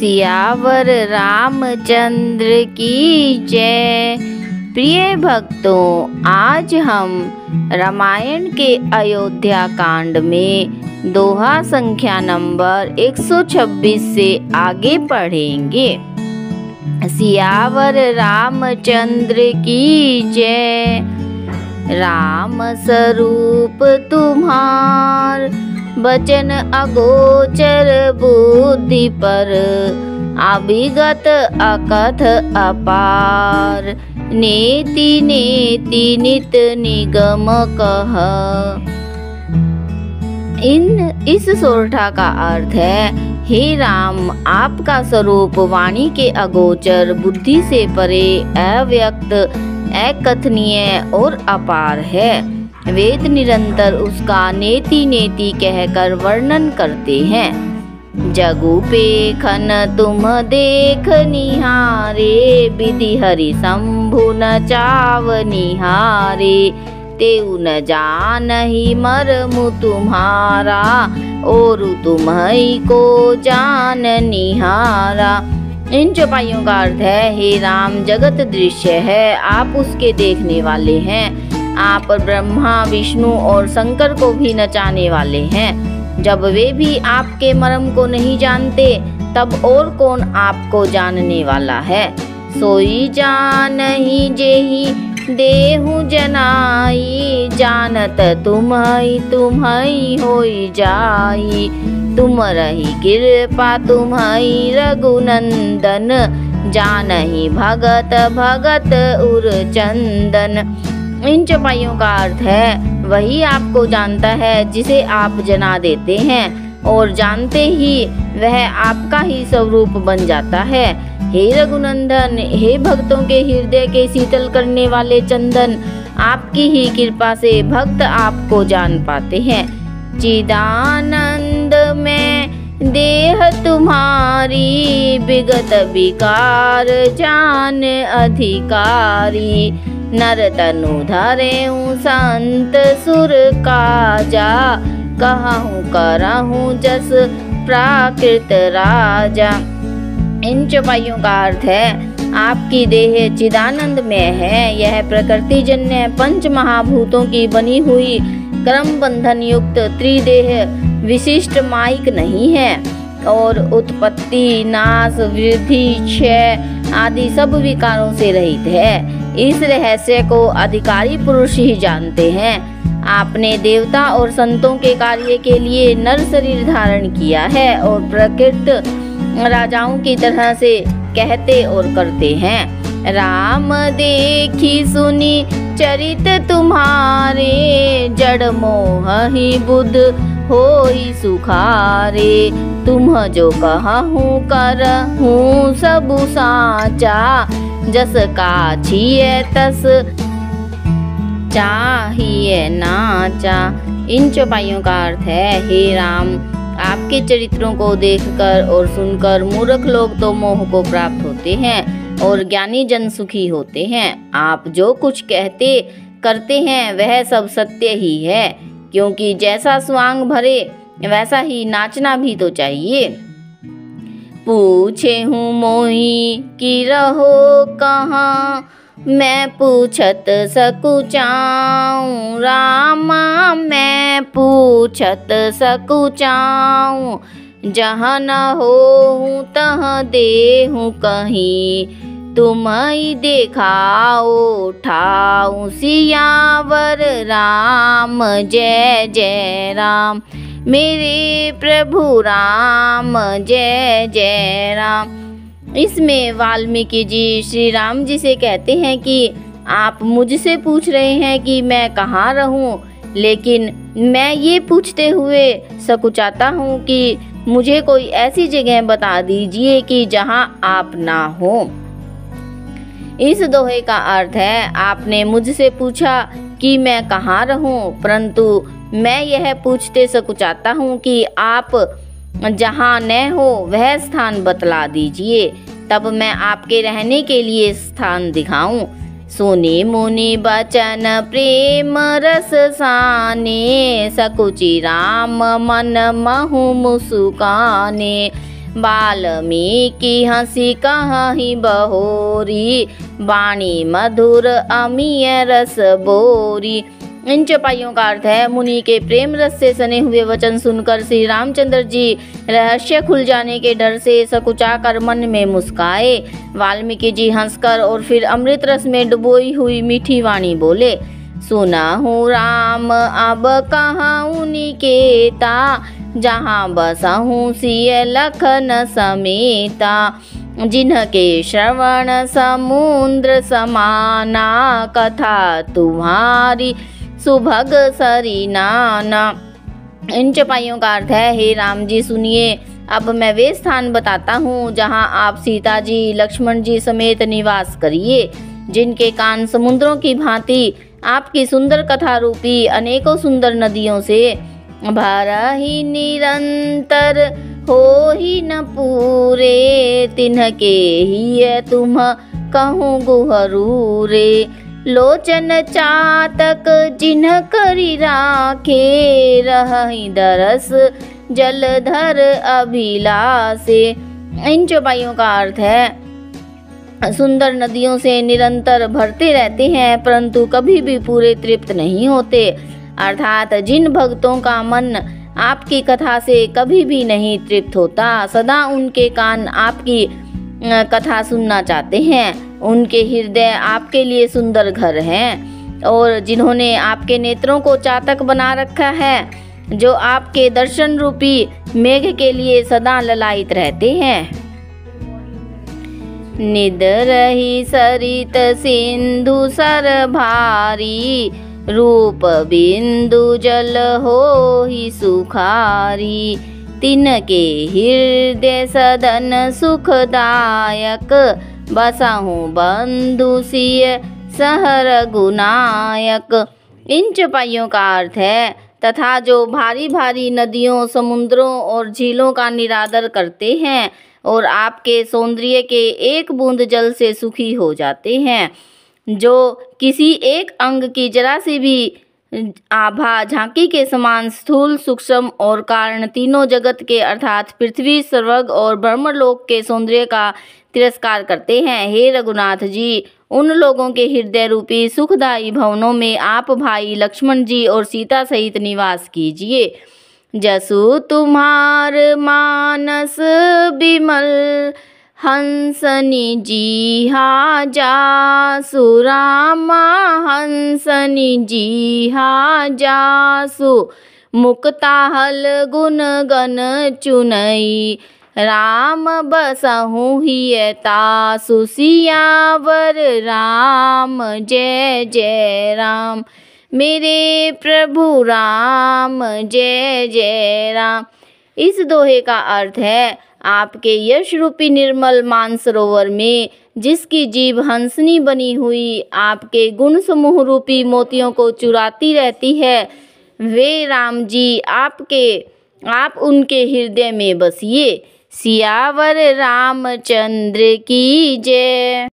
सियावर रामचंद्र की जय। प्रिय भक्तों, आज हम रामायण के अयोध्या कांड में दोहा संख्या नंबर 126 से आगे पढ़ेंगे। सियावर रामचंद्र की जय। राम स्वरूप तुम्हार, बचन अगोचर बुद्धि पर, अभिगत अकथ अपार, नेति नेति नित निगम कह। इस सोरठा का अर्थ है, हे राम, आपका स्वरूप वाणी के अगोचर, बुद्धि से परे, अव्यक्त, अकथनीय और अपार है। वेद निरंतर उसका नेति नेति कहकर वर्णन करते हैं। जगु पेखन तुम देख निहारे, विधि हरि शंभु न चाव निहारे, तेउ न जानहि मर्मु तुम्हारा, और तुम्हि को जान निहारा। इन चौपाइयों का अर्थ है, हे राम, जगत दृश्य है, आप उसके देखने वाले हैं। आप ब्रह्मा, विष्णु और शंकर को भी नचाने वाले हैं। जब वे भी आपके मर्म को नहीं जानते, तब और कौन आपको जानने वाला है। सोई जानहि जेहि देहु जनाई, जानत तुम्हि होई जाई, तुम रही कृपा तुम्हि रघुनंदन, जानहि भगत भगत उर चंदन। इन चौपाइयों का अर्थ है, वही आपको जानता है जिसे आप जना देते हैं, और जानते ही वह आपका ही स्वरूप बन जाता है। हे रघुनंदन, हे भक्तों के हृदय के शीतल करने वाले चंदन, आपकी ही कृपा से भक्त आपको जान पाते हैं। चिदानंद में देह तुम्हारी, विगत विकार जान अधिकारी, नर तनु धरेऊँ संत सुर काजा, कहूँ करहूँ जस प्राकृत राजा। इन चौपाइयों का अर्थ है, आपकी देह चिदानंद में है। यह प्रकृति जन्य पंच महाभूतों की बनी हुई क्रम बंधन युक्त त्रिदेह विशिष्ट माइक नहीं है, और उत्पत्ति, नाश, वृद्धि, क्षय आदि सब विकारों से रहित है। इस रहस्य को अधिकारी पुरुष ही जानते हैं। आपने देवता और संतों के कार्य के लिए नर शरीर धारण किया है, और प्रकृत राजाओं की तरह से कहते और करते हैं। राम देखी सुनी चरित तुम्हारे, जड़ मोह ही बुध होई सुखारे, तुम जो कहूँ करहूँ सब साचा, जस काछिए तस चाहिए नाचा। इन चौपाइयों का अर्थ है, हे राम, आपके चरित्रों को देखकर और सुनकर मूर्ख लोग तो मोह को प्राप्त होते हैं, और ज्ञानी जन सुखी होते हैं। आप जो कुछ कहते करते हैं वह सब सत्य ही है, क्योंकि जैसा स्वांग भरे वैसा ही नाचना भी तो चाहिए। पूछे हूँ मोही कि रहो कहाँ, मैं पूछत सकुचाऊँ, रामा मैं पूछत सकुचाऊँ, जहाँ न होऊँ तहाँ देहूँ कहीं, तुम्हि देखाओ ठाऊँ। सियावर राम जय जय राम, मेरे प्रभु राम जय जय राम। इसमें वाल्मीकि जी श्री राम जी से कहते हैं कि आप मुझसे पूछ रहे हैं कि मैं कहाँ रहूं, लेकिन मैं ये पूछते हुए सकुचाता हूँ कि मुझे कोई ऐसी जगह बता दीजिए कि जहाँ आप ना हो। इस दोहे का अर्थ है, आपने मुझसे पूछा कि मैं कहाँ रहूं, परंतु मैं यह पूछते सकुचाता हूँ कि आप जहाँ न हो वह स्थान बतला दीजिए, तब मैं आपके रहने के लिए स्थान दिखाऊं। सुनी मुनि बचन प्रेम रस साने, सकुचि राम मन महु मुसुकाने, वाल्मीकि हंसी कहीं बहोरी, वाणी मधुर अमीय रस बोरी। इन चौपाइयों का अर्थ है, मुनि के प्रेम रस से सने हुए वचन सुनकर श्री रामचंद्र जी रहस्य खुल जाने के डर से सकुचाकर मन में मुस्काए। वाल्मीकि जी हंसकर और फिर अमृत रस में डुबोई हुई मीठी वाणी बोले, सुना हूँ राम अब कहाँ निकेता, जहाँ बसहूँ सिय लखन समेता, जिनके श्रवण समुद्र समाना, कथा तुम्हारी सुभग सरी नाना। इन चौपाइयों का अर्थ है, हे राम जी सुनिए, अब मैं वे स्थान बताता हूँ जहाँ आप सीता जी लक्ष्मण जी समेत निवास करिए, जिनके कान समुद्रों की भांति आपकी सुंदर कथा रूपी अनेकों सुंदर नदियों से भरा ही निरंतर हो ही न पूरे, तिन्हके ही तुम कहूँ गुहरू रे, लोचन चातक जिन्ह करी राखे, रही दरस जलधर अभिलाषे। इन चौपाइयों का अर्थ है, सुंदर नदियों से निरंतर भरते रहते हैं परंतु कभी भी पूरे तृप्त नहीं होते, अर्थात जिन भक्तों का मन आपकी कथा से कभी भी नहीं तृप्त होता, सदा उनके कान आपकी कथा सुनना चाहते हैं, उनके हृदय आपके लिए सुंदर घर हैं, और जिन्होंने आपके नेत्रों को चातक बना रखा है, जो आपके दर्शन रूपी मेघ के लिए सदा ललायित रहते हैं। निद रही सरित सिंधु सर भारी, रूप बिंदु जल हो ही सुखारी, तिनके हृदय सदन सुखदायक, बसहूँ बंधु सिय सहर गुनायक। इन चौपाइयों का अर्थ है, तथा जो भारी भारी नदियों समुद्रों और झीलों का निरादर करते हैं और आपके सौंदर्य के एक बूंद जल से सुखी हो जाते हैं, जो किसी एक अंग की जरा सी भी आभा झांकी के समान स्थूल सूक्ष्म और कारण तीनों जगत के अर्थात पृथ्वी स्वर्ग और ब्रह्मलोक के सौंदर्य का तिरस्कार करते हैं। हे रघुनाथ जी, उन लोगों के हृदय रूपी सुखदायी भवनों में आप भाई लक्ष्मण जी और सीता सहित निवास कीजिए। जसु तुम्हार मानस बिमल, हंसनी जी हा जासु, रामा हंसनी जी हा जासु, मुक्ताहल गुण गण चुनई, राम बसहूँ हिय तासु, सियावर राम जय जय राम, मेरे प्रभु राम जय जय राम। इस दोहे का अर्थ है, आपके यश रूपी निर्मल मानसरोवर में जिसकी जीभ हंसनी बनी हुई आपके गुण समूह रूपी मोतियों को चुराती रहती है, वे राम जी आप उनके हृदय में बसिए। सियावर रामचंद्र की जय।